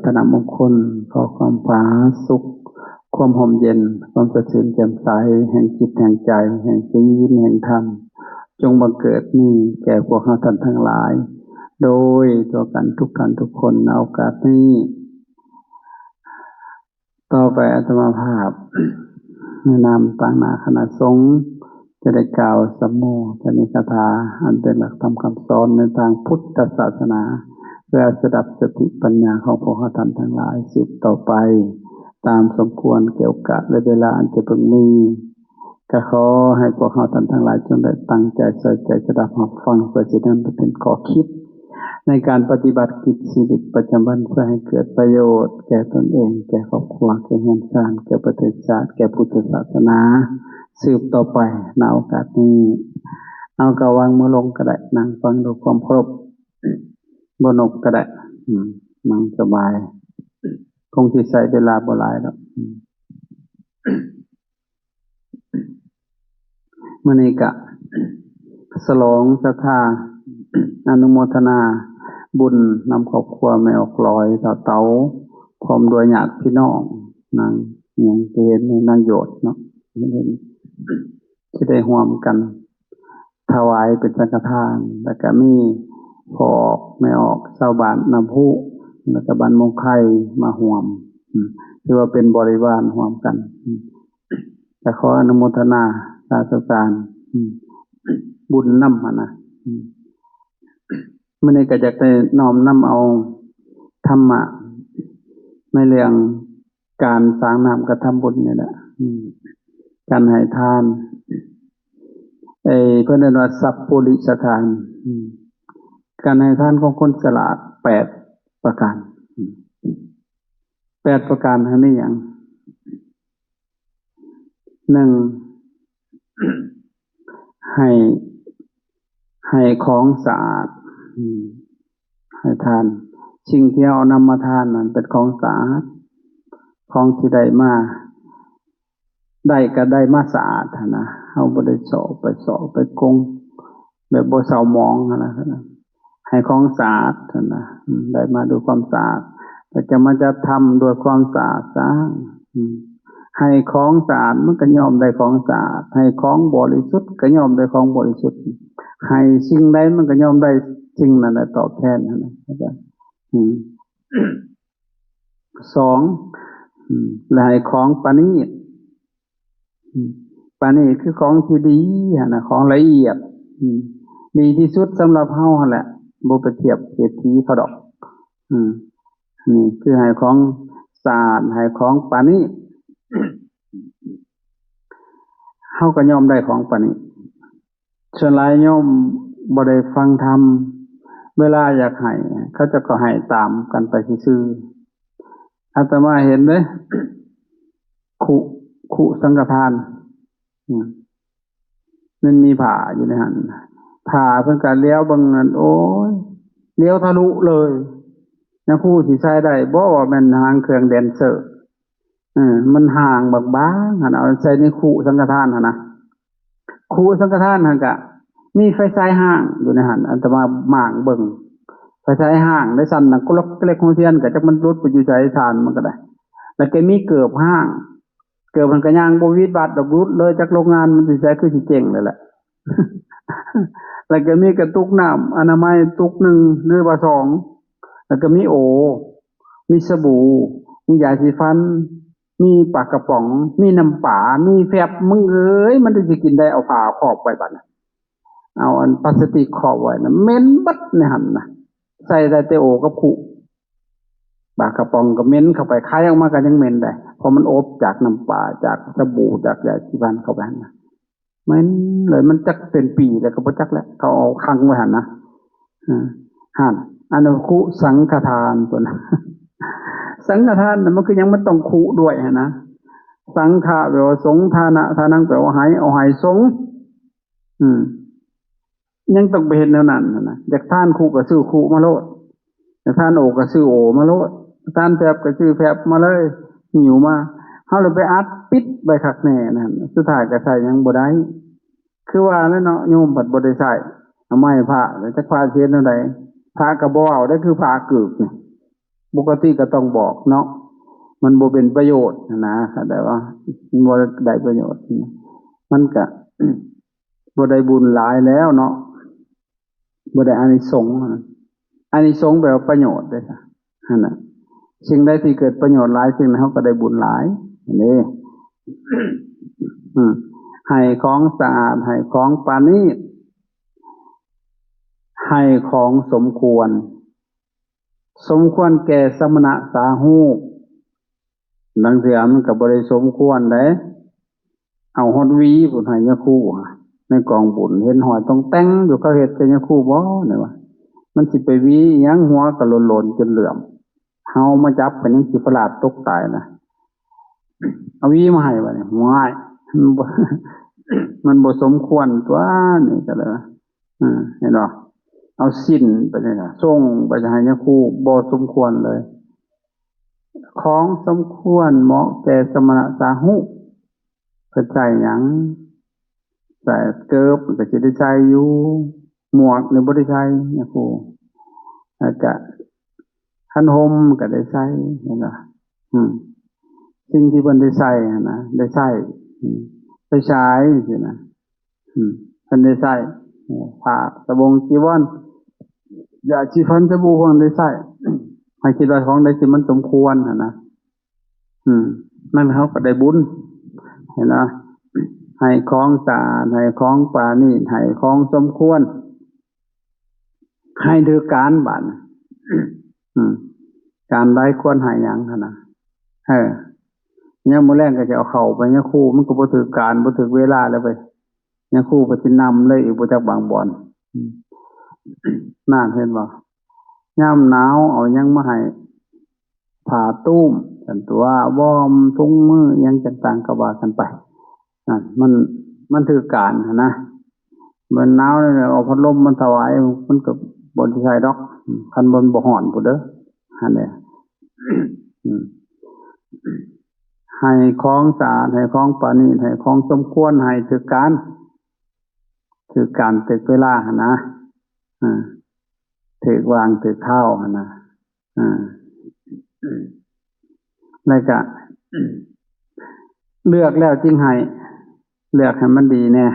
ธนมงคลขอความผาสุขความห่มเย็นความสดชื่นแจ่มใสแห่งจิตแห่งใจแห่งศีลแห่งธรรมจงบังเกิดนี้แก่พวกเราท่านทั้งหลายโดยตัวกันทุกท่านทุกคนในโอกาสนี้ต่อไปอาตมาภาพในนามต่างนาคณะสงฆ์จะได้กล่าวสัมโมทนิคถาอันเป็นหลักธรรมคำสอนในทางพุทธศาสนาเพื่อสดับสติปัญญาของพวกเราท่านทั้งหลายสืบต่อไปตามสมควรเกี่ยวกับและเวลาอันจะพึงมีก็ขอให้พวกเราท่านทั้งหลายจงได้ตั้งใจใส่ใจสดับรับฟังเพื่อจะนำไปเป็นข้อคิดในการปฏิบัติกิจชีวิตประจำวันเพื่อให้เกิดประโยชน์แก่ตนเองแก่ครอบครัวแก่เงินทานแก่ประเทศชาติแก่พุทธศาสนาสืบต่อไปในโอกาสนี้เอากระวังมือลงก็ได้นั่งฟังดูความครบบนอกก็ได้นั่งสบายคงที่ใส่เวลาบ่หลายแล้วมื้อนี้ก็ฉลองศรัทธาอนุโมทนาบุญนำครอบครัวแม่ออกลอยเต๋าพร้อมด้วยญาติพี่น้องนางเหียงเห็นนางโยชน์เนาะที่ได้ร่วมกันถวายเป็นสังฆทานแล้วก็มีพ่อออกแม่ออกชาวบ้านน้ำพุแล้วก็บ้านมงไข่มาร่วมถือว่าเป็นบริวารร่วมกันแต่ขออนุโมทนาสาธุการบุญนำนะมื้อนี้ก็จะได้น้อมนำเอาธรรมะในเรื่องการสร้างน้ำกระทำบุญนี่แหละการให้ทานเพิ่นเรียกว่าสัพพุริสทานการให้ทานของคนฉลาด8ประการ8ประการอันนี้หยัง1ให้ของสะอาดให้ทานสิ่งที่เอานำมาทานนั้นเป็นของสะอาดของที่ได้มาได้ก็ได้มาสะอาดนะเฮาบ่ได้เสาะไปกงแบบบ่เศร้าหมองนะให้ของสะอาดนะได้มาด้วยความสะอาดแต่จะทำด้วยความสะอาดซะให้ของสะอาดมันก็ย่อมได้ของสะอาดให้ของบริสุทธิ์ก็ย่อมได้ของบริสุทธิ์ให้สิ่งใดมันก็ย่อมได้สิ่งนั้นตอบแทนนะเข้าใจ2และให้ของปานนี้ปานนี้คือของที่ดีนะของละเอียดดีที่สุดสำหรับเฮาหั่นแหละบ่ไปเทียบเศรษฐีเขาดอกนี่คือให้ของสะอาดให้ของปานนี้เฮาก็ยอมได้ของปานนี้ส่วนหลายโยมบ่ได้ฟังธรรมเวลาอยากให้เขาจะก็ให้ตามกันไปซื่อๆอาตมาเห็นเด้คุสังฆทานมันมีผ้าอยู่ในหั่นผ้าเพิ่นก็เลี้ยวเบิ่งนั่นโอ้ยเลี้ยวทะลุเลยนะผู้สิใช้ได้บ่ว่าแม่นหางเครื่องแดนเซอร์มันห่างบางๆหั่นเอาใส่ในคุสังฆทานหั่นนะคุสังฆทานหั่นก็มีไฟฉายห้างอยู่ในหั่นอาตมาหม่างเบิ่งไฟฉายห้างได้สั่นน่ะก็เล็กของเทียนก็จักมันรุดไปอยู่ใจทานมันก็ได้แล้วก็มีเกือบห้างเกือบมันก็ย่างบ่วิดบัดดอกรุดเลยจากโรงงานมันสิใช้คือสิเจ๋งเลยแหละแล้วก็มีกระตุกน้ำอนามัยตุก1หรือว่า2แล้วก็มีโอมีสบู่มียาสีฟันมีปากกระป๋องมีน้ำปลามีแฟบมึงเอ้ยมันสิกินได้เอาผ้าครอบไว้บัดน่ะเอาอันพลาสติกครอบไว้น่ะเหม็นบัดในหั่นน่ะใส่ได้แต่โอกับขุปากกระป๋องก็เหม็นเข้าไปคายออกมาก็ยังเหม็นได้เพราะมันอบจากน้ำปลาจากสบู่จากยาสีฟันเข้าไปน่ะเหม็นเลยมันจักเป็นปีแล้วก็บ่จักแล้วเขาเอาขังไว้หั่นนะหั่นอันนั้นคุสังฆทานตัวนั้นสังฆทานน่ะมันคือยังมันต้องคุด้วยนะสังฆะแปลว่าสงฆ์ทานะทานังแปลว่าให้เอาให้สงฆ์ยังต้องไปเฮ็ดแนวนั้นนะอยากทานคุก็ซื้อคุมาโลดอยากทานโอก็ซื้อโอมาโลดทานแฟบก็ซื้อแฟบมาเลยหิวมาเฮาเลยไปอัดปิดไว้คักแน่นั่นสุดท้ายก็ใช้ยังบ่ได้คือว่าแล้วเนาะโยมบัดบ่ได้ใช้เอาไม้พระแล้วจักพาเฮ็ดแนวใดพระก็บ่เอาได้คือพระกึกนี่ ปกติก็ต้องบอกเนาะมันบ่เป็นประโยชน์นะแต่ว่ามันบ่ได้ประโยชน์มันก็บ่ได้บุญหลายแล้วเนาะบ่ได้อานิสงส์อานิสงส์แปลว่าประโยชน์เด้อค่ะนั่นน่ะสิ่งใดที่เกิดประโยชน์หลายสิ่งนั้นเขาก็ได้บุญหลายนี่ให้ของสะอาดให้ของปานีตให้ของสมควรแก่สมณะสาหูดังเสียมันก็บ่ได้สมควรเด้เอาฮอดวีพุ่นให้ยะคู่ในกองบุญเห็นหอยต้องแต่งอยู่เขาเฮ็ดเป็นยะคู่บ่นี่ว่ามันสิไปวีหยังหัวก็หล่นๆจนเหลื่อมเฮามาจับเป็นยังสิประหลาดตกตายนะเอาวีมาให้บัดนี้ง่ายมันบ่สมควรตัวนี่ก็เลยเห็นบ่เอาสิ้นไปนี่น่ะส่งไปให้ยะคู่บ่สมควรเลยของสมควรเหมาะแก่สมณะสาหุเพิ่นใส่หยังใส่เกิบก็สิได้ใส่อยู่หมวกนี่บ่ได้ใส่นะครูแล้วก็คันห่มก็ได้ใส่เห็นบ่สิ่งที่เพิ่นได้ใส่นะได้ใส่ไปใช้สินะเพิ่นได้ใส่ผ้าสบงจีวรยาสีฟันสบู่เพิ่นได้ใส่ให้คิดว่าของใดที่มันสมควรนะนั่นเขาก็ได้บุญเห็นไหมให้ของสะอาดให้ของปานีตให้ของสมควรให้ถือการบัดการได้ควรให้หยังนะเนี่ยมื้อแรกก็จะเอาเข้าไปเนี่ยครูมันก็บ่ถือการบ่ถือเวลาแล้วไปเนี่ยครูก็สินำเลยอีกบ่จักบางบ่อนน่าเห็นบ่ยามหนาวเอาหยังมาให้ผ้าตุ้มกันตัววอร์มถุงมือยังต่างๆก็ว่ากันไปนั่นมันถือการนะมันหนาวเนี่ยเอาพัดลมมันถวายมันก็บ่ได้ใช้ดอกคันบ่ฮ้อนพุ่นเด้อหั่นแหละให้ของสะอาดให้ของปานีตให้ของสมควรให้ถือการถือเวลาหั่นนะถือวางถือเท้าหั่นนะแล้วก็เลือกแล้วจึงให้เลือกให้มันดีแน่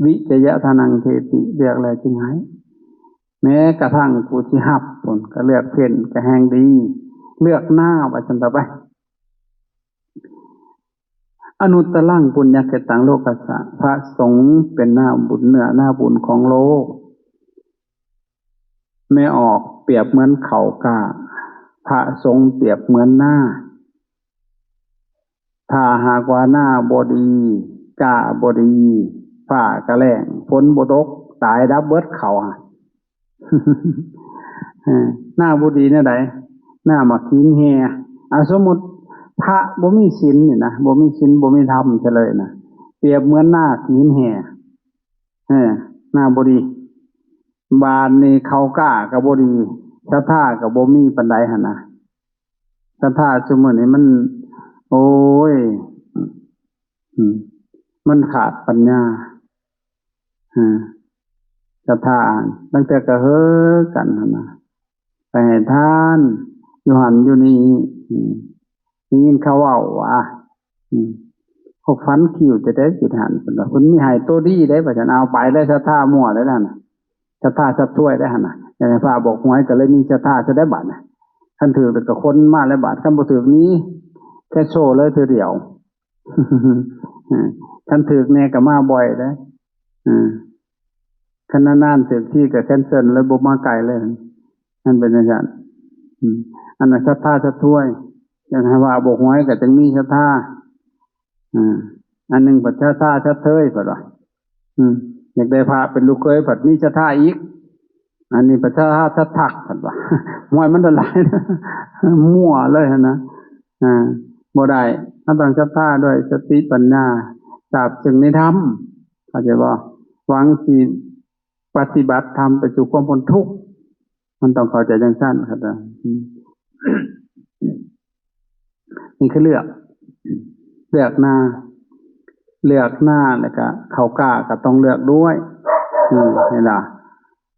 วิจยะทานังเทติเลือกแล้วจึงให้แม้กระทั่งผู้ที่หับผลก็เลือกเพ่นก็แห่งดีเลือกหน้าไว้จนต่อไปอนุตตรังปุญญเกตังโลกัสสะพระสงฆ์เป็นหน้าบุญเหนือหน้าบุญของโลกไม่ออกเปรียบเหมือนเขากล้าพระสงฆ์เปรียบเหมือนหน้าถ้าหากว่าหน้าบ่ดีกล้าบ่ดีฟ้าก็แล้งฝนบ่ตกตายดับเบิดเขาหน้าบ่ดีแนวใดหน้ามักหินแฮสมมุติพระบ่มีศีลนี่นะบ่มีศีลบ่มีธรรมซะเลยนะเปรียบเหมือนหน้าหินแฮหน้าบ่ดีบานนี่เขากล้าก็บ่ดีศรัทธาก็บ่มีปานใดหั่นน่ะศรัทธาซุมื้อนี้มันโอ้ยมันขาดปัญญาศรัทธาตั้งแต่ก็เฮ้อกันหั่นน่ะไปให้ทานอยู่หันอยู่นี่ยินเขาเว้าว่าเขาฟันคิ้วจะได้จุดหันเพิ่นว่าเพิ่นมีให้ตัวดีได้ว่าซั่นเอาไปได้ศรัทธามั่วได้นั่นน่ะศรัทธาสัตว์ถ้วยได้หั่นน่ะอย่างพระบอกหวยก็เลยมีศรัทธาจะได้บัดน่ะท่านถือแต่คนมาแล้วบาดท่านบ่ถือนี้แค่โชว์เลยเธอเดียวท่านถือแน่ก็มาบ่อยเด้คันนานๆถือที่ก็แคนเซิลเลยบ่มาไกลเลยนั่นเป็นจังซั่นอันนั้นศรัทธาสัตว์ถ้วยอย่างว่าบอกหวยก็จึงมีศรัทธาอันนึงปัจจัยศรัทธาชัดเทยเพิ่นว่าอยากได้พระเป็นลูกเคยผัดมีศรัทธาอีกอันนี้ปัจจัยศรัทธาผัดว่าหวยมันหลายมั่วเลยนะบ่ได้ต้องศรัทธาด้วยสติปัญญาทราบซึ่งในธรรมเข้าใจบ่หวังสิปฏิบัติธรรมไปสู่ความพ้นทุกข์มันต้องเข้าใจจังซั่นครับนี่คือเลือกหน้าแล้วก็เขากล้าก็ต้องเลือกด้วยเห็นล่ะ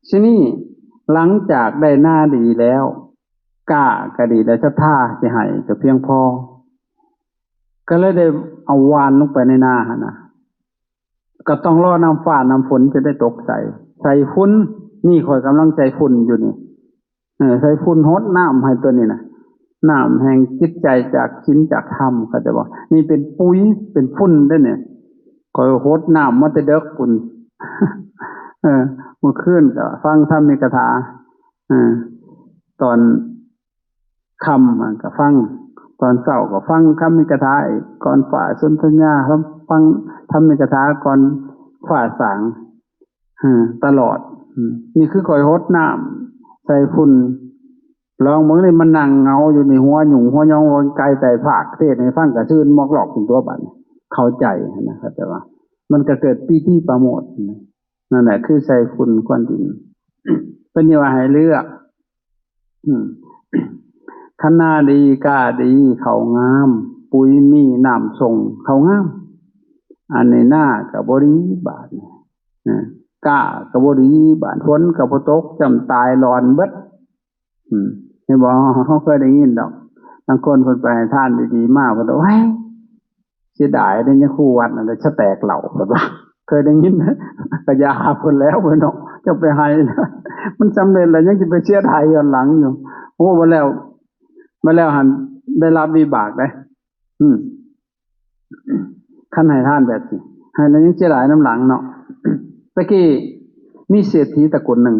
ทีนี้หลังจากได้หน้าดีแล้ว กล้าก็ดีแต่ศรัทธาสิให้ก็เพียงพอก็เลยได้เอาวานลงไปในนาหั่นน่ะก็ต้องรอน้ำฟ้าน้ำฝนจะได้ตกใส่ฝุ่นนี่ข่อยกำลังใจฝุ่นอยู่นี่ใส่ฝุ่นฮดน้ำให้ตัวนี้น่ะน้ำแห่งจิตใจจากศีลจากธรรมก็จะบอกนี่เป็นปุ๋ยเป็นฝุ่นเด้อเนี่ยข่อยฮดน้ำมาแต่เด็กปุ่นเมื่อคืนก็ฟังธรรมมีคาถาตอนค่ำก็ฟังตอนเช้าก็ฟังธรรมมีคาถาก่อนฝ่าสนทนาครับฟังธรรมมีคาถาก่อนฝ่าสางตลอดนี่คือข่อยฮดน้ำใส่ฝุ่นลองมึงนี่มันนั่งเงาอยู่ในหัวหยุ่งหัวยองหัวไกลแต่ภาคเทศในฟังกระชื่นมอกหลอกเป็นตัวบัตรเข้าใจนะครับแต่ว่ามันก็เกิดปีที่ประโมทนั่นแหละคือใส่ฝุ่นควันดินเป็นยังไงให้เลือกคณะดีกล้าดีเขางามปุ๋ยมีน้ำส่งเขางามอันในหน้ากับบริบาทกล้ากับบริบาทฝนกับพตกจำตายรอนเบิดให้บอกเขาเคยได้ยินดอกบางคนคนไปท่านดีๆมากบอกว่าเสียดายได้ยังคู่วัดอะไรชะแตกเหล่าแบบว่าเคยได้ยินกระยาคนแล้วเพื่อนเนาะจะไปให้มันสำเร็จแล้วยังจะไปเสียดายย้อนหลังอยู่โอ้มาแล้วหันได้รับวิบากได้ขั้นให้ท่านแบบนี้ให้แล้วยังเสียดายน้ำหลังเนาะตะกี้มีเศรษฐีตระกูลหนึ่ง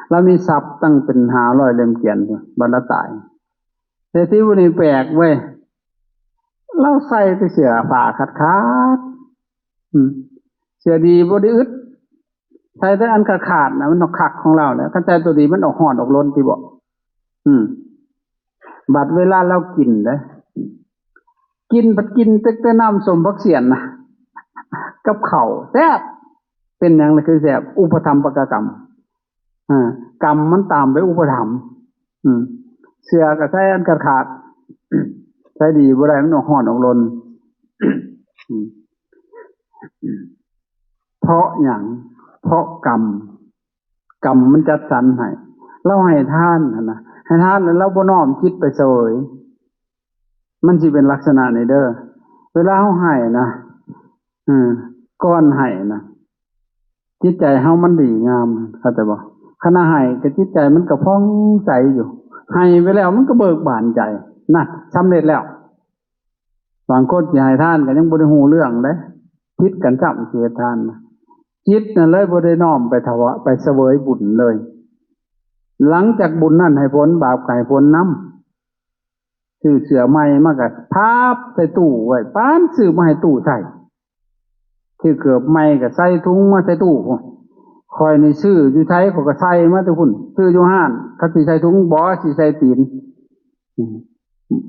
เรามีทรัพย์ตั้งเป็น500 เล่มเขียนบรรลัตายเศรษฐีวันนี้แปลกเว้ยเราใส่ไปเสื้อผ้าขาดเสื้อดีบ่ได้อึดใส่แต่อันขาดนะมันออกคักของเราเนี่ยคันใจตัวดีมันออกห่อนออกล้นที่บอกบัดเวลาเรากินนะกินแต่น้ำส้มผักเสียนนะกับข้าวแซ่บเป็นอย่างไรคือแซ่บอุปธรรมปกกรรมกรรมมันตามไปอุปธรรมเสื้อก็ใส่อันขาดใส่ดีบ่ได้มันออกห่อนออกล้นเพราะอย่างเพราะกรรมมันจัดสรรให้เราให้ท่านนะให้ท่านแล้วเราบ่น้อมคิดไปเสวยมันสิเป็นลักษณะนี้เด้อเวลาเฮาให้นะก้อนให้นะจิตใจเฮามันดีงามเข้าใจบ่ขณะให้ก็จิตใจมันก็ผ่องใสอยู่ให้ไปแล้วมันก็เบิกบานใจน่ะสำเร็จแล้วบางคนสิให้ท่านก็ยังบ่ได้ฮู้เรื่องเด้ผิดกันจับเสียท่านนะจิตนั่นเลยบ่ได้น้อมไปถวะไปเสวยบุญเลยหลังจากบุญนั่นให้ผลบาปก็ให้ผลนำซื้อเสื้อใหม่มาก็พับใส่ตู้ไว้ปานซื้อมาให้ตู้ใส่ซื้อเกือบใหม่ก็ใส่ถุงมาใส่ตู้คอยนี่ซื้ออยู่ไทยเขาก็ใส่มาแต่พุ่นซื้ออยู่ห้านถ้าสิใส่ถุงบ่สิใส่ตีน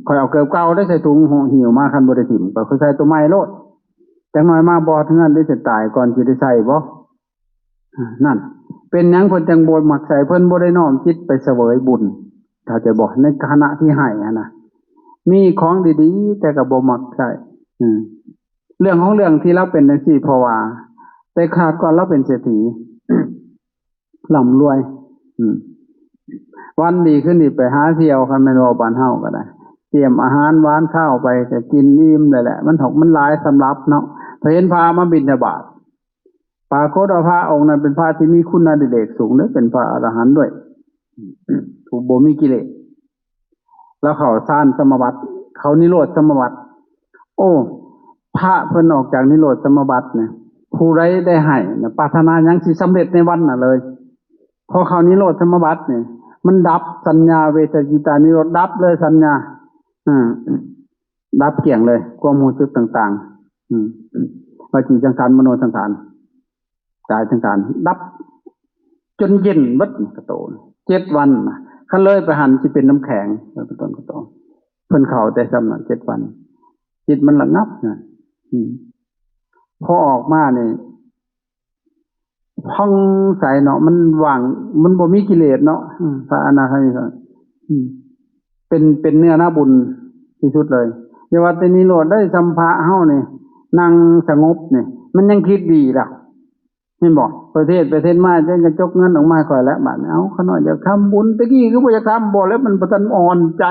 คอยเอาเกือบเก่าได้ใส่ถุงหิวมาคันบ่ได้ถิ่มก็คือใส่ตัวใหม่โลดจังน้อยมาบ่ถึงนั้นได้สิตายก่อนสิได้ใส่บ่นั่นเป็นหยังเพิ่นจังบ่มักใส่เพิ่นบ่ได้น้อมจิตไปเสวยบุญถ้าจะบอกในขณะที่ให้นะมีของดีๆแต่ก็บ่มักใส่เรื่องของเรื่องที่เราเป็นจังซี่เพราะว่าแต่ขาดก่อนเราเป็นเศรษฐีร่ำรวยวันดีขึ้นนี่ไปหาเที่ยวคันแม่นว่าบ้านเฮาก็ได้เตรียมอาหารหวานข้าวไปก็กินอิ่มได้แหละมันถกมันหลายสำหรับเนาะพอเห็นพามาบิณฑบาตปรากฏว่าพระองค์นั้นเป็นพระที่มีคุณอดิเรกสูงเด้อเป็นพระอรหันต์ด้วยผู้บ่มีกิเลสแล้วเขาสร้างสมบัติเขานิโรธสมบัติโอ้พระเพิ่นออกจากนิโรธสมบัติเนี่ยผู้ใดได้ให้ปรารถนาหยังสิสำเร็จในวันน่ะเลยพอเขานิโรธสมบัติเนี่ยมันดับสัญญาเวทจิตานิโรธดับเลยสัญญาดับเกี่ยงเลยความรู้สึกต่างๆวจีสังขารมโนสังขารกายสังขารดับจนเย็นเบิดกระโตน7 วันคันเลยไปหันสิเป็นน้ำแข็งเป็นต้นกระโตนเพิ่นเข้าแต่สำนัก7 วันจิตมันระงับนะพอออกมาเนี่ยผ่องใสเนาะมันว่างมันบ่มีกิเลสเนาะพระอนาคามีเป็นเนื้อหน้าบุญที่สุดเลยอย่าว่าแต่นิโรธได้สัมภะเฮานี่นั่งสงบนี่มันยังคิดดีแล้ว เห็นบอกประเทศมาจะกระจกเงินออกมาก่อนแล้วบาดเอาขน้อยอยากทำบุญตะกี้ก็บ่อยากทำบ่แล้วมันประทันอ่อนใจ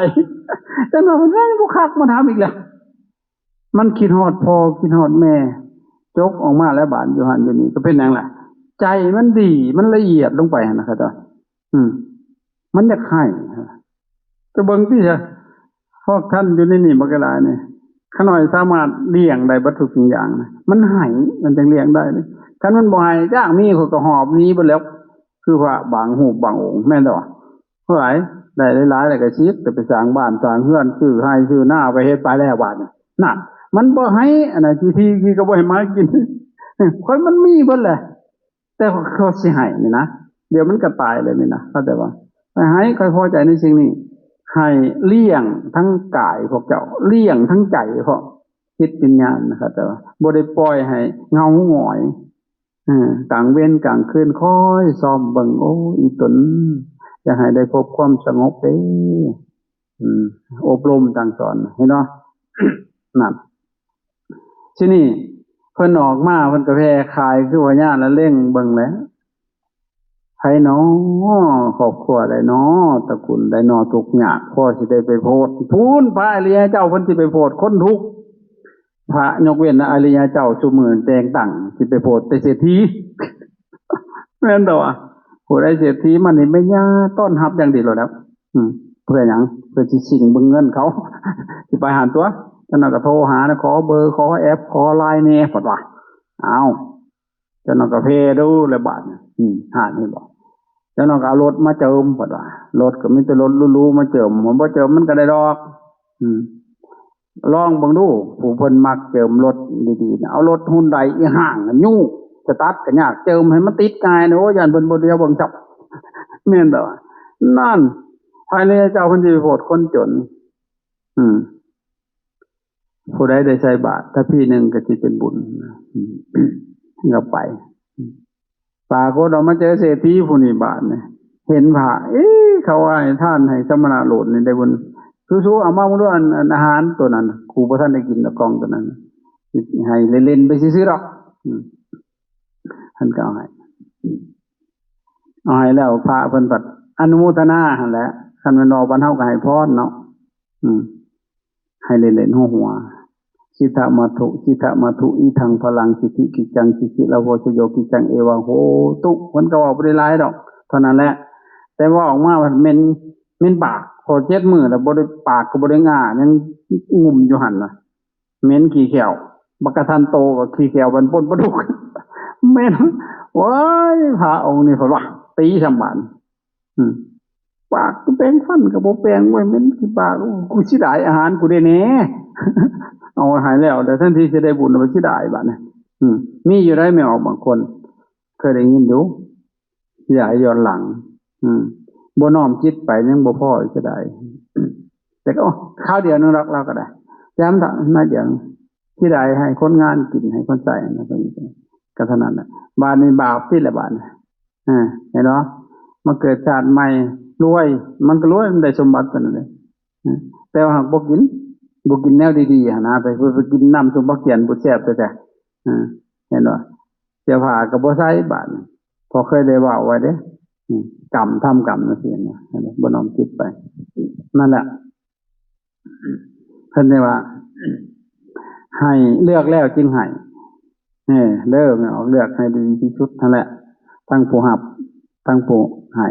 แต่หน่อยมันได้บ่คักมาทำอีกแล้วมันคิดฮอดพ่อคิดฮอดแม่จกออกมาแล้วบาดอยู่หันอยู่นี่ก็เป็นหยังล่ะใจมันดีมันละเอียดลงไปนะครับท่านมันอยากให้จะเบิ่งที่จะพวกท่านอยู่ในนี่บักหลายนี่ขน้อยสามารถเลี้ยงได้บัดทุกสิ่งอย่างนะมันให้มันจังเลี้ยงได้เลยคันมันบ่ให้จ้างมีเขาก็หอบหนีไปแล้วคือว่าบางหูบางองค์แม่นบ่เท่าไหร่ได้หลายๆแล้วก็ชิดแต่ไปสร้างบ้านสร้างเรือนซื้อให้ซื้อหน้าไปเฮ็ดไปแล้วบาดน่ะนั่นมันบ่ให้อันน่ะที่ก็บ่ให้มากินคนมันมีเบิดแหละแต่เขาสิให้นี่นะเดี๋ยวมันก็ตายเลยนี่นะเข้าใจบ่ให้ค่อยพอใจในสิ่งนี้ให้เลี้ยงทั้งกายพวกเจ้าเลี้ยงทั้งใจเพราะจิตวิญญาณนะครับแต่ว่าบ่ได้ปล่อยให้เงาหงอยกลางเว้นกลางคืนคอยซ้อมเบิ่งโอ้อีตนจะให้ได้พบความสงบเด้อบรมต่างสอนเห็นเนาะ นั่นที่นี่เพิ่นออกมาเพิ่นก็แพ้คายคือว่าญาติละเล่งเบิ่งแล้วไผน้อครอบครัวได้น้อตระกูลได้น้อทุกข์ยากพ่อสิได้ไปโพดพูนพระอริยเจ้าเพิ่นสิไปโพดคนทุกข์พระยกเว้นอริยเจ้าซุมื้อแต่งตั้งสิไปโพดแต่เศรษฐี แม่นบ่ผู้ใดเศรษฐีมันนี่ไม่ยาต้อนรับอย่างดีแล้วเพื่อหยังเพื่อสิสิงเบิ่งเงินเขา สิไปหาตัวจังนั้นก็โทรหานะขอเบอร์ขอแอปขอ LINE แหน่พุ่นว่าเอาจังนั้นก็เพดูแล้วบาดหานี่บ่จังนั้นก็เอารถมาเจิมพุ่นว่ารถก็มีแต่รถหรูๆมาเจิมบ่เจิมมันก็ได้ดอกลองเบิ่งดูผู้เพิ่นมักเจิมรถดีๆเอารถฮุนไดอีห่างยุ่งสตาร์ทก็ยากเจิมให้มันติดง่ายนะโอ้ยย่านเพิ่นบ่เดียวเบิ่งจับแม่นบ่นั่นภายในเจ้าเพิ่นสิไปโปรดคนจนผู้ใดได้ใส่บาตรถ้าพี่หนึ่งก็สิเป็นบุญก็ไปปากก็เรามาเจอเศรษฐีผู้นี้บาทเนี่ยเห็นผ่าเขาว่าให้ท่านให้สมณะโหลดนี่ได้บุญสู้ๆเอามาด้วยอาหารตัวนั้นครูบ่ทันได้กินตะกองตัวนั้นให้เล่นๆไปซื่อๆหรอกท่านก็เอาให้แล้วพระเพิ่นปัดอนุโมทนาหั่นแหละคันมันรอบ้านเฮาก็ให้พรเนาะให้เล่นๆหัวสิทธมัทุอีทังพลังสิทธิกิจังสิทธิลาโวชโยกิจังเอวังโหตุมันก็ว่าบ่ได้หลายดอกเท่านั้นแหละแต่ว่าออกมามันเม่นปากพอ7มื้อแล้วบ่ได้ปากก็บ่ได้ง่ายังงุ่มอยู่หั่นน่ะเหม็นขี้แขวบักกะทันโตก็ขี้แขวมันปนปลาดุกแม่นว้ายพระองค์นี่เพิ่นว่าตีสำบานปากกูแปรงฟันก็บ่แปรงไว้เหม็นขี้ปากกูสิได้อาหารกูได้แหน่เอาหายแล้วแต่ท่านที่จะได้บุญเอาไปที่ได้บัดนี้มีอยู่ได้ไม่ออกบางคนเคยได้ยินอยู่ที่ได้ย้อนหลังบ่น้อมจิตไปยังบ่พอจะได้แต่ก็ข้าวเดียวนึงรักเราก็ได้ย้ำน่าเดียวที่ได้ให้คนงานกินให้คนใส่นะตรงนี้ก็เท่านั้นน่ะบาดนี้บาปที่ละบาดเห็นเนาะมาเกิดชาติใหม่รวยมันก็รวยมันได้สมบัติกันเลยแต่ว่าหากบ่กินแนวดีๆนะไปกินน้ำสมบัติเขียนบ่แซ่บแต่เห็นบ่เสื้อผ้าก็บ่ใส่บาดพอเคยได้เว้าไว้เด้กรรมทำกรรมจังซี่นะบ่น้อมคิดไปนั่นแหละเพิ่นได้ว่าให้เลือกแล้วจึงให้เลิกออกเลือกให้ดีที่สุดนั่นแหละทั้งผู้รับทั้งผู้ให้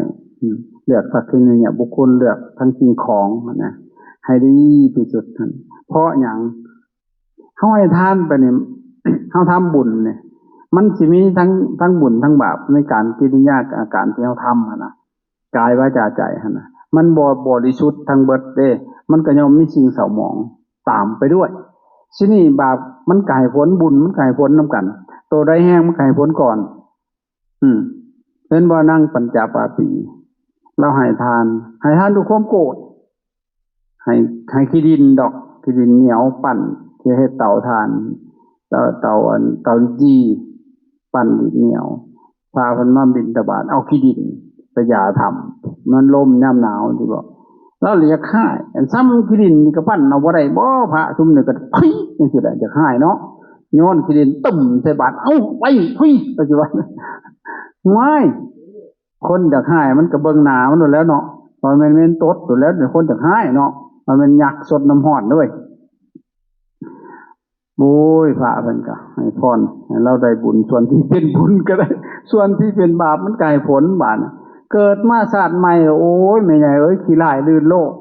เลือกสักทีนึงเนี่ยบุคคลเลือกทั้งสิ่งของนะให้ดีที่สุดนั่นเพราะหยังเฮาให้ทานไปนี่ เฮาทำบุญเนี่ยมันสิมีทั้งบุญทั้งบาปในการกิริยาอาการที่เฮาทำนะกายวาจาใจหั่นน่ะมันบ่บริสุทธิ์ทั้งเบิดเด้มันก็ย่อมมีสิ่งเศร้าหมองตามไปด้วยทีนี้บาปมันก็ให้ผลบุญมันก็ให้ผลนำกันตัวใดแห้งมันก็ให้ผลก่อนเป็นบ่นั่งปัญจปาปีเราให้ทานด้วยความโกรธให้ขี้ดินดอกขี้ดินเหนียวปั่นที่ให้เตาทานเตาจีปั่นดินเหนียวพาเพิ่นมาบิณฑบาตเอาขี้ดินไปยาทำมันลมยามหนาวสิบ่แล้วเรียกค่ายอันซ้ำขี้ดินนี่ก็ปั่นเอาบ่ได้บ่พระซุมนี่ก็เฮ้ยจังซี่แหละจะค่ายเนาะ โยนขี้ดินตึ้มใส่บาตรเอ้าไปทุยปัจจุบันไม่คนจากให้มันก็เบิ่งหน้ามันโดนแล้วเนาะพอมันเป็นตดโดนแล้วเดี๋ยวคนจากให้เนาะมันเป็นยักษ์สดน้ำห้อนด้วยโอ้ยพระเพิ่นก็ให้พรให้เราได้บุญส่วนที่เป็นบุญก็ได้ส่วนที่เป็นบาปมันก็ให้ผลบาปเกิดมาชาติใหม่โอ้ยไม่ใหญ่เอ้ยขี้ร้ายลื่นโลก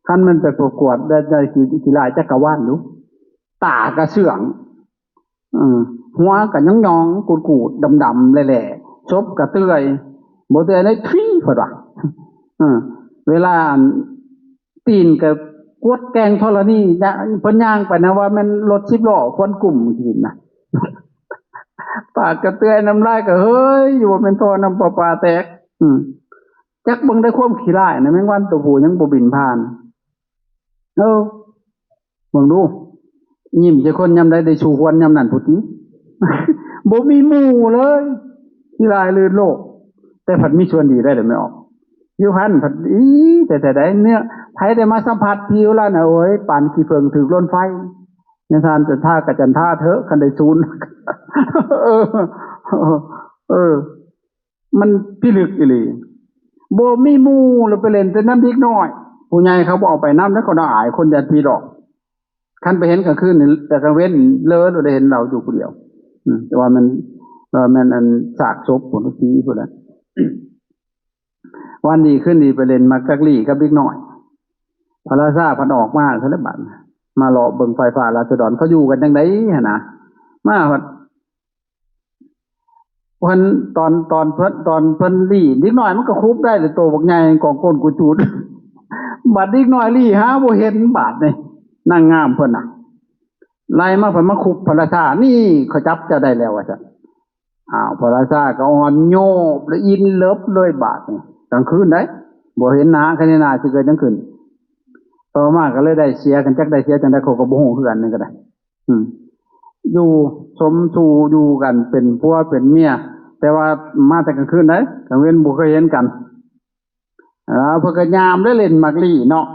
คันมันไปประกวดได้ขี้ร้ายจักรวาลอยู่ตากระเสื่องหัวก็ยองๆกูดๆดำๆแหล่ๆซบกระเตื้อยบ่เตื้อยได้ทุยเพิ่นว่าเวลาตีนกับกวดแกงธรณีเพิ่นย่างไปนะว่ามันรถ10ล้อคนกลุ่มกินนะปากกระเตื้อยน้ำลายก็เฮ้ยอยู่ว่าเป็นท่อน้ำประปาแตกจักเบิ่งได้ความขี้ร้ายนะแม่งวันตัวผู้ยังบ่บินผ่านเบิ่งดูยิ้มจะคนยามใดได้ชูควันยามนั้นพุติบ่มีหมู่เลยขี้ร้ายลื่นโลกแต่ผัดมีส่วนดีได้หรือไม่ออกอยู่พันผัดแต่ได้เนี่ยไผได้มาสัมผัสผิวแล้วน่ะโอ้ยปานขี้เฟิงถึกล้นไฟในทานจะท่ากับจันท่าเถอะคันได้ศูนย์มันพิลึกอีหลีบ่มีหมู่แล้วไปเล่นแต่น้ำพริกน้อยผู้ใหญ่เขาบ่เอาไปน้ำแล้วเขาน่าอายคนยันพี่ดอกคันไปเห็นกลางคืนนี่แต่กลางเว้นเลอะได้เห็นเราอยู่ผู้เดียวแต่ว่ามันอันซากศพผลทีพุ่นน่ะวันดีขึ้นดีไปเล่นมากักลี่กับบิ๊กน้อยพระราชาพันออกมาซะแล้วบัดมาเลาะเบิ่งไฟฟ้าราษฎรเขาอยู่กันจังได๋หั่นน่ะมาวันตอนเพิ่นลี่นิดหน่อยมันก็คุบได้เลยโตบักใหญ่กองก้นกูจูดบัดนิดหน่อยลี่หาบ่เห็นบาดนี่นางงามเพิ่นน่ะไล่มาเพิ่นมาคุบพระราชานี่เขาจับจะได้แล้วว่าซั่นพระราชาก็อ่อนโยบแล้วอินเลิฟเลยบาดนี่กลางคืนได้บ่เห็นหน้าคันหน้าสิเกิดจังขึ้นต่อมาก็เลยได้เสียกันจักได้เสียจังได๋เขาก็บ่ฮู้คือกันนี่ก็ได้อยู่สมสู่อยู่กันเป็นผัวเป็นเมียแต่ว่ามาแต่กลางคืนได้กลางเว้นบ่เคยเห็นกันเพิ่นก็ยามได้เล่นมักลี่เนาะ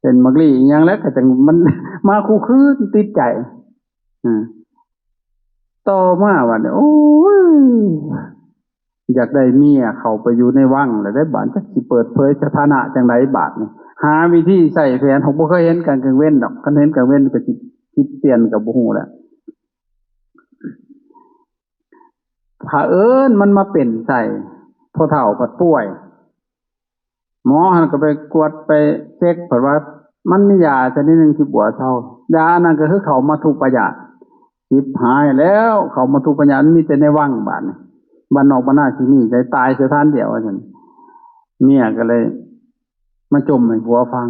เล่นมักลี่อีหยังแล้วก็จังมันมาคู่คืนติดใจต่อมาว่าโอ้ยอยากได้เมียเข้าไปอยู่ในวังแล้วได้บาดจักสิเปิดเผยสถานะจังได๋บาดนี่หาวิธีใส่แผนบ่เคยเห็นกันกลางเว้นดอกคันเห็นกลางเว้นก็สิคิดเปลี่ยนก็บ่ฮู้แหละเผอิญมันมาเป็นใส่พ่อเฒ่าผัดป่วยหมอหันก็ไปกวดไปเช็คเพิ่นว่ามันมียาชนิดนึงที่ปวดเฒ่ายานั้นก็คือเขามาทุกประหยัดสิบหายแล้วเขามาทุกประหยัดมีแต่ในวังบาดนี่บ้านนอกบ้านนาสิมีใจตายเสียท่านเดียวว่าซั่นเมียก็เลยมาจมให้ผัวฟัง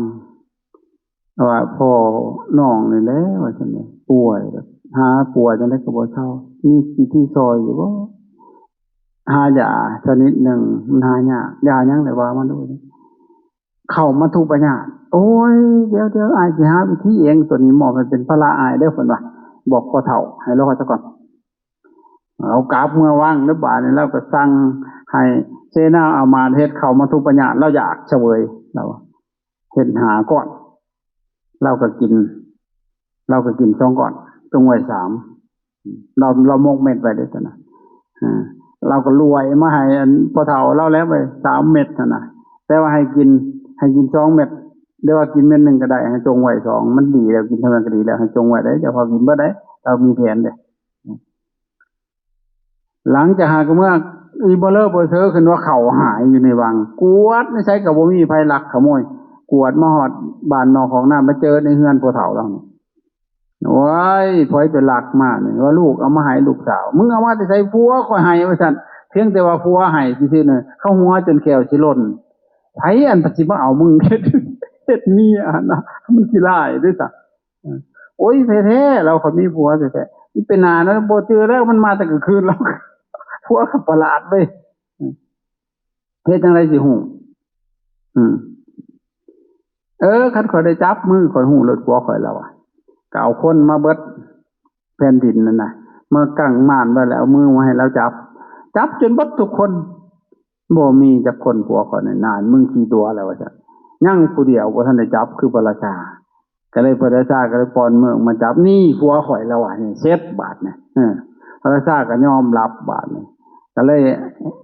ว่าพ่อน้องนี่แหละว่าซั่นป่วยหาป่วยจังได๋ก็บ่เฒ่ามีวิธีซอยอยู่บ่หายาชนิดหนึ่งมันหายากยาหยังได้ว่ามันดูเข้ามาทุกปัญญาโอ้ยเดี๋ยวอายสิหาวิธีเองตัวนี้หมอมันเป็นพระอายเด้อเพิ่นว่าบอกพ่อเฒ่าให้รอซะก่อนเอากราบเมื่อว่างแล้วบาดนี้เราก็สั่งให้เสนาเอามาเฮ็ดเข้ามาทุกปัญญาเราอยากเฉวยเราเฮ็ดหาก่อนเราก็กิน2ก่อนจงไว้3เรามกเม็ดไว้เด้อซั่นน่ะเราก็รวยมาให้พ่อเฒ่าเราแล้วไป3เม็ดนั่นน่ะแต่ว่าให้กิน2เม็ดเดี๋ยวว่ากินเม็ดนึงก็ได้ให้จงไว้2มันดีแล้วกินเท่านั้นก็ดีแล้วให้จงไว้ได้จะพอกินบ่ได้เรามีแผนเด้หลังจากหากเมื่ออีบ่เลอบ่เซอขึ้นว่าเขาหายอยู่ในวังกวดไม่ใช่ก็บ่มีไผลักขโมยกวดมาฮอดบ้านนอกของน้ามาเจอในเฮือนพ่อเฒ่าเราโอ้ยพอยไปลักมานี่ว่าลูกเอามาให้ลูกสาวมึงเอามาแต่ใส่ผัวค่อยให้ว่าซั่นเพียงแต่ว่าผัวให้ซื่อๆน่ะเข้าหัวจนแขวสิหล่นไผอันสิมาเอามึงเฮ็ดเมียนะมันสิร้ายเด้อซะโอ้ยแท้ๆเราก็มีผัวแท้ๆมันเป็นหน้านะบ่เจอแล้วมันมาแต่กลางคืนแล้วผัวก็ประหลาดเว้ยเฮ็ดจังได๋สิฮู้คันข่อยได้จับมือข่อยฮู้รถผัวข่อยแล้วอ่ะก็เอาคนมาเบิดแผ่นดินนั่นน่ะมากั้งม่านไว้แล้วเอามือมาให้เราจับจนเบิดทุกคนบ่มีจักคนผัวข่อยนานมึงขี้ตัวแล้วว่าซั่นยังผู้เดียวบ่ทันได้จับคือพระราชา ก็เลยพระราชาก็เลยปอนเมืองมาจับนี่ผัวข่อยแล้วว่ะนี่เช็ดบาทเนี่ยพระราชาก็ยอมรับบาทนี่ก็เลย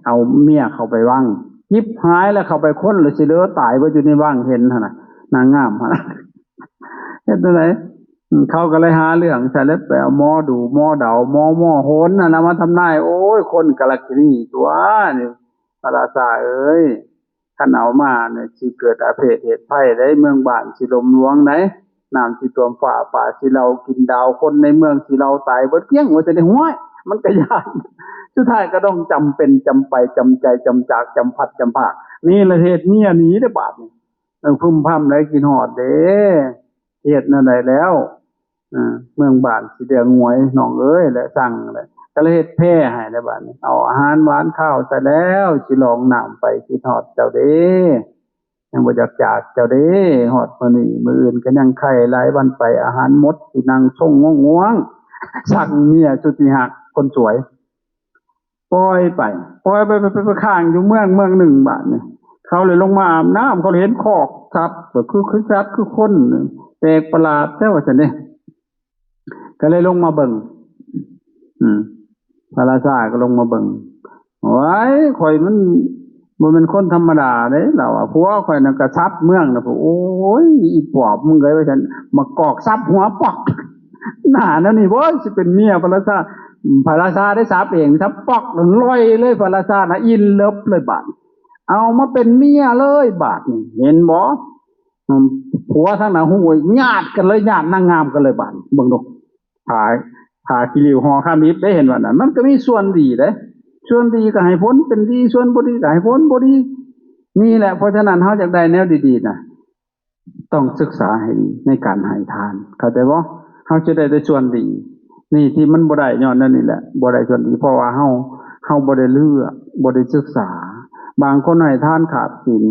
เอาเมียเข้าไปวังยิบหายแล้วเข้าไปค้นเลยสิเด้อตายไว้อยู่ในวังเห็นน่ะนางงามฮะเฮ็ดจังได๋เขาก็เลยหาเรื่องใส่แล้วไปเอาหมอดูหมอเดาหมอโหนน่ะนะมาทำนายโอ้ยคนกาลกินีตัวนี่พระราชาเอ้ยคันเอามาเนี่ยสิเกิดอาเพศเหตุภัยได้เมืองบ้านสิลมหลวงได้น้ำสิท่วมฟ้าป่าสิเรากินดาวคนในเมืองสิเราตายเบิดเกลี้ยงว่าจะได้ห้วยมันก็ยากสุดท้ายก็ต้องจำเป็นจำไปจำใจจำจากจำพัดจำภาคนี่ละเหตุเมียหนีได้บาดนี่พึ่มพำได้กินหอดเด้เหตุนั่นได้แล้วเมืองบ้านสิเดืองวยน้องเอ้ยและสั่งเลยก็เลยเฮ็ดแพ้ให้ได้บาดนี้เอาอาหารหวานข้าวซะแล้วสิลองน้ำไปกินหอดเจ้าเด้ยังบ่จากเจ้าเด้ฮอดมื้อนี้มื้ออื่นก็ยังไข่หลายวันไปอาหารหมดสินั่งส่งง่วงๆสั่งเมียสุธิหักคนสวยปล่อยไปข้างอยู่เมืองหนึ่งบาดนี่เขาเลยลงมาอาบน้ำเขาเห็นคอกสัตว์ก็คือสัตว์คือคนแปลกประหลาดแต่ว่าซั่นเด้ก็เลยลงมาเบิ่งพระราชาก็ลงมาเบิ่งโอ้ยข่อยมันบ่แม่นคนธรรมดาเด้เราอ่ะผัวข่อยน่ะก็ซับเมืองน่ะโอ้ยอีปอบมึงเอ้ยว่าซั่นมากอกซับหัวปอกหน้านั่นนี่บ่สิเป็นเมียพระราชาได้ซับเองซับปอกลอยเลยพระราชาน่ะอินเลิฟเลยบาดเอามาเป็นเมียเลยบาดนี่เห็นบ่ผัวทั้งน่ะฮู้ญาติกันเลยญาตินางงามกันเลยบาดเบิ่งดูผากิริวห่อข้ามิตรได้เห็นว่านั้นมันก็มีส่วนดีเด้ส่วนดีก็ให้ผลเป็นดีส่วนบ่ดีก็ให้ผลบ่ดีนี่แหละเพราะฉะนั้นเฮาอยากได้แนวดีๆน่ะต้องศึกษาให้ดีในการให้ทานเข้าใจบ่เฮาจะได้ส่วนดีนี่ที่มันบ่ได้ย้อนนั่นนี่แหละบ่ได้ส่วนดีเพราะว่าเฮาบ่ได้เลือกบ่ได้ศึกษาบางคนให้ทานขาดศีล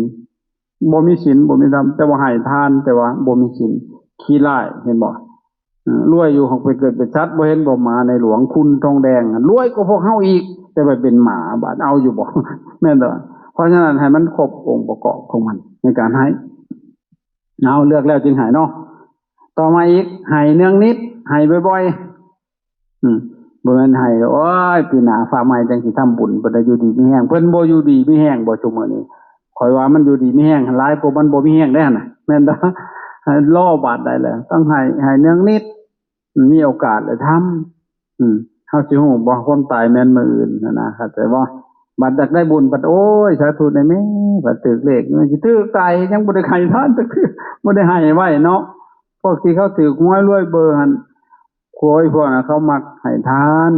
บ่มีศีลบ่มีธรรมแต่ว่าให้ทานแต่ว่าบ่มีศีลขี้ร้ายเห็นบ่รวยอยู่ของไปเกิดเป็นชัดบ่เห็นบ่หมาในหลวงคุณทองแดงรวยกว่าพวกเฮาอีกแต่ไปเป็นหมาบาดเอาอยู่บ่แม่นบ่เพราะฉะนั้นให้มันครบองค์ประกอบของมันในการให้เอาเลือกแล้วจึงให้เนาะต่อมาอีกให้เนืองนิดให้บ่อยๆบ่แม่นให้โอ้ยปีหน้าฟ้าใหม่จังสิทำบุญบ่ได้อยู่ดีมีแห้งเพิ่นบ่อยู่ดีมีแห้งบ่ซุมื้อนี้ข่อยว่ามันอยู่ดีมีแห้งหลายกว่ามันบ่มีแห้งได้หั่นน่ะแม่นบ่ล่อบาดได้แล้วต้องให้เนืองนิดมีโอกาสได้ทำเฮาสิฮู้บ่คนตายแม่นมื้ออื่นนะเข้าใจบ่บัดอยากได้บุญบัดโอ้ยสาธุได้แม่บัดตึกเลขมันสิตึกตายยังบ่ได้ให้ทานจักคือบ่ได้ให้ไว้เนาะพวกที่เขาถูกหวยรวยเบอร์หั่นโคยพวกน่ะเขามักให้ทาน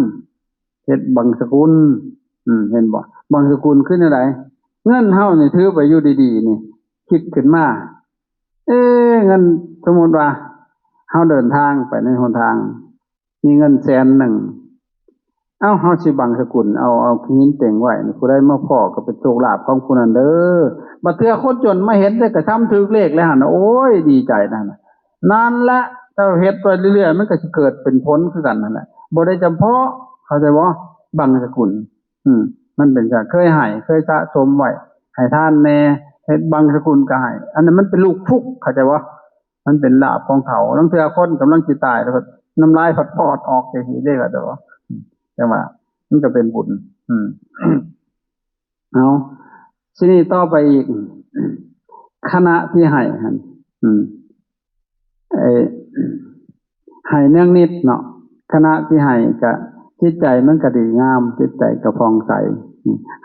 เฮ็ดบังสกุลเห็นบ่บังสกุลคือจังได๋เงินเฮานี่ถือไปอยู่ดีๆนี่คิดขึ้นมาเงินสมมุติว่าเฮาเดินทางไปในหนทางมีเงิน100,000เอ้าเฮาสิบังสกุลเอาหินเต็งไว้ผู้ใดมาพ้อก็เป็นโชคลาภของผู้นั้นเด้อบัดเทื่อคนจนมาเห็นได้ก็ซ้ำถูกเลขแล้วหั่นโอ้ยดีใจนั่นน่ะนั่นละถ้าเฮ็ดไปเรื่อยๆมันก็สิเกิดเป็นผลคือกันนั่นแหละบ่ได้จำเพาะเข้าใจบ่บังสกุลมันเป็นจังเคยให้เคยสะสมไว้ให้ทานแน่เฮ็ดบังสกุลก็ให้อันนั้นมันเป็นลูกทุกข์เข้าใจบ่มันเป็นลาภของเขาลางเทื่อคนกำลังสิตายแล้วก็น้ำลายพอดออกจังซี่ได้ก็ดอกจังว่ามันก็เป็นบุญเอาทีนี้ต่อไปอีกคณะที่ให้หั่นให้เนื่องนิดเนาะคณะที่ให้ก็จิตใจมันก็ดีงามจิตใจก็ผ่องใส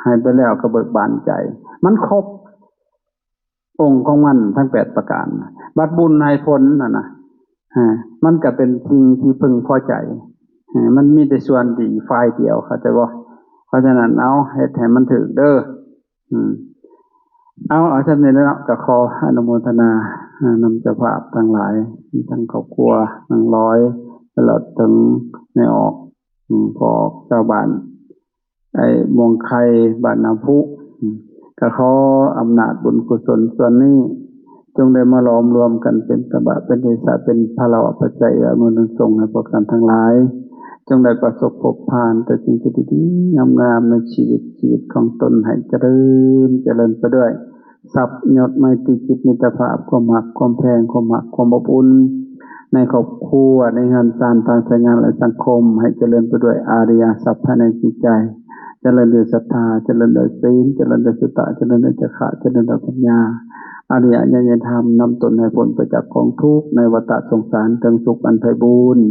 ให้ไปแล้วก็เบิกบานใจมันครบองค์ของมันทั้ง8ประการบัดบุญให้ผลน่ะนะมันก็เป็นสิ่งที่พึงพอใจมันมีแต่ส่วนดีฝ่ายเดียวเข้าใจบ่เพราะฉะนั้นเอาเฮ็ดให้มันถึกเด้อเอาซั่นนี่เนาะก็ขออนุโมทนานำเจ้าภาพทั้งหลายทั้งครอบครัวทั้งร้อยตลอดถึงในออกพอชาวบ้านมวงไข่บ้านนาพุก็ขออำนาจบุญกุศลส่วนนี้จงได้มาหลอมรวมกันเป็นตบะเป็นเดชะเป็นพลาวปัจจัยอำนวยส่งให้พวกกันทั้งหลายจงได้ประสบพบผ่านแต่สิ่งที่ดีๆงามๆในชีวิตของตนให้เจริญไปด้วยทรัพย์ยศไมตรีจิตมิตรภาพความหักความแพงความหักความอบอุ่น ในครอบครัวในงานการทางสายงานและสังคมให้เจริญไปด้วยอริยสัพภายในจิตใจเจริญด้วยศรัทธาเจริญด้วยศีลเจริญด้วยสุตตะเจริญด้วยจาคะเจริญด้วยปัญญาอริยญาณธรรมนำตนให้พ้นไปจากกองทุกข์ในวัฏสงสารถึงสุขอันไพบูรณ์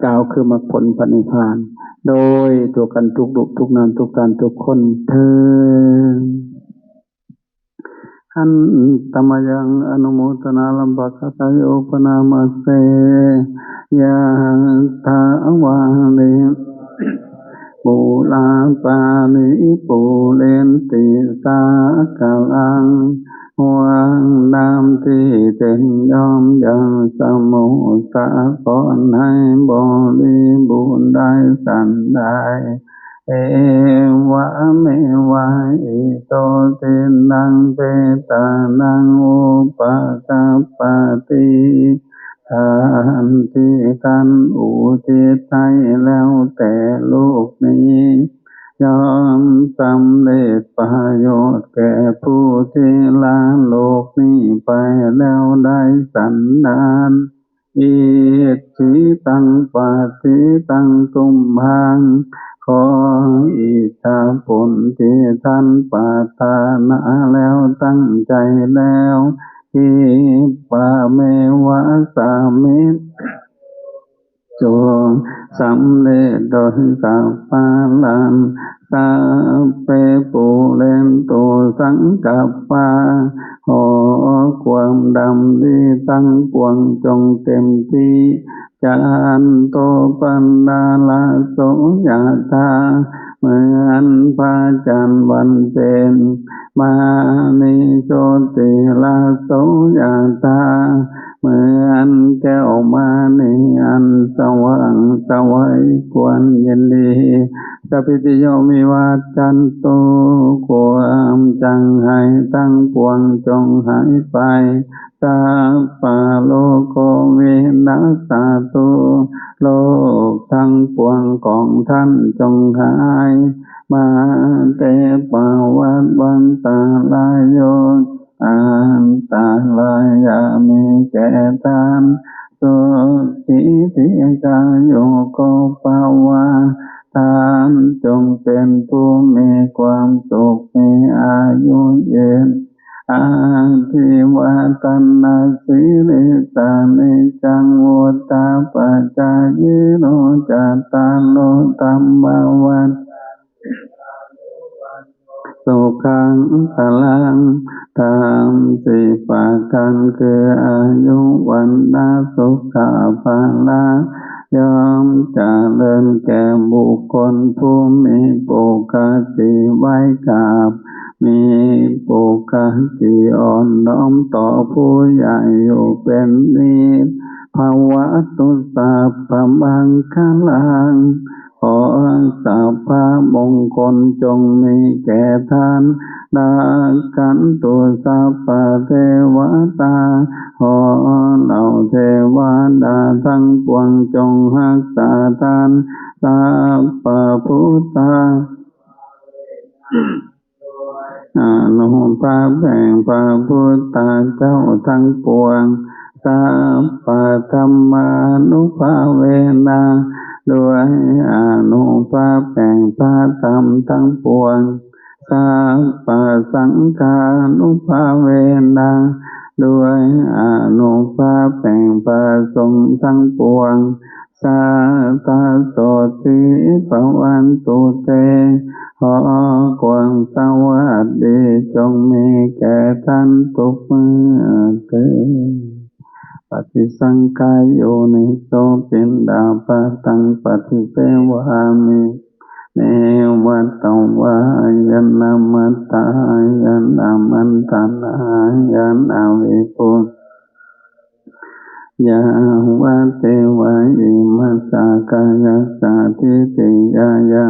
กล่าวคือมรรคผลพระนิพพานโดยตัวกันทุกดุทุกนามทุกการทุกคนเถิดขันธมยังอนุโมทนาลัมภะทายโยปนามาเสยะถาวานิปูลาปานิปูเรนติสากาลังวางน้ำที่เต็มย่อมยังสมุสาครให้บริบูรณ์ได้สันได้เอวะเมวะอิโตตินังเปตานังอุปกัปปติทานที่กันอุทิศให้แล้วแต่ลูกนี้ยอมสำเร็จประโยชน์แก่ผู้ที่ละโลกนี้ไปแล้วได้สันดานอิทิตังปฏิตังตุมหังขออิทธาผลที่ท่านปรารถนาแล้วตั้งใจแล้วอิปะเมวะสามิจงสำเร็จโดยสัพพะลังสาเปปุเรนตุสังกัปปะขอความดำดีตั้งปวงจงเต็มที่จันโตปันดาลโสยธาเหมือนพระจันทร์วันเพ็ญมานิโชติลาโสยธาเหมือนแก้วมานีอันสว่างสวัยควรยินดีสัพพิติโยมิวัจจันตุความจังให้ตั้งปวงจงหายไปสัพพะโลกโควินัสสตุโลกทั้งปวงของท่านจงหายมาเตปะวัตวันตาลายโยอันตรายามิแก่ท่านสุติติกาโยโกภาวะท่านจงเป็นผู้มีความสุขมีอายุยืนอาทิวัตนาสิริสานิจังวุตตาปัจจายโนจัตตาโลธัมมาวัฏสุขังพลังธรรมสิปะกันคืออายุวันนาสุขภาละยอมเจริญแก่บุคคลผู้มีปกติไว้กับมีปกติอ่อนน้อมต่อผู้ใหญ่อยู่เป็นนิจภาวะตุสัพพมังคลังขอสัพพมงคลจงมีแก่ท่านดังกันตุสัพพเทวตาขอเหล่าเทวดาทั้งปวงจงรักษาท่านสัพพพุทธาอนุภาพแห่งพระพุทธเจ้าทั้งปวงสัพพธรรมานุภาเวนะด้วยอนุภาพแห่งพระธรรมทั้งปวงสัพพสังฆานุภาเวนะด้วยอนุภาพแห่งพระสงฆ์ทั้งปวงสัทธาโสติภวันตุเตขอความสวัสดีจงมีแก่ท่านทุกเมื่อเถิดปฏิสังขายโยนิโสปินดาปะตังปฏิเสวามิเนวัตวายันนามัตตายันอามันตนายันอาวิปุยาวะเทวะอิมัสสกายสสะทิติยายะ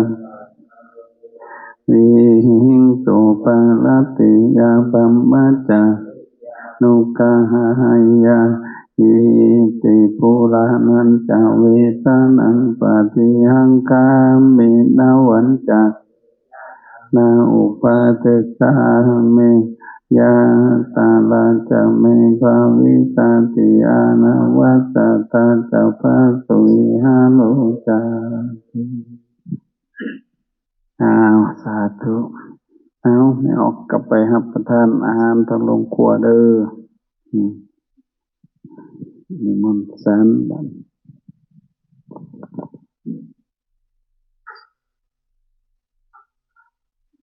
วิหิงสุปาลติยาปัมมัจจานุกาหายาอิติปุรานันจาเวสานังปฏิหังคามินาวันจักนาอุปาเทสามิ ยะตาลาจะเมภาวิตาติอานาวัตตาจะพะสุวิหาโลกาติอ้าวสาธุเอาไม่ออกกลับไปรับประทานอาหารทางโรงครัวเด้อนิมนต์สารบัญ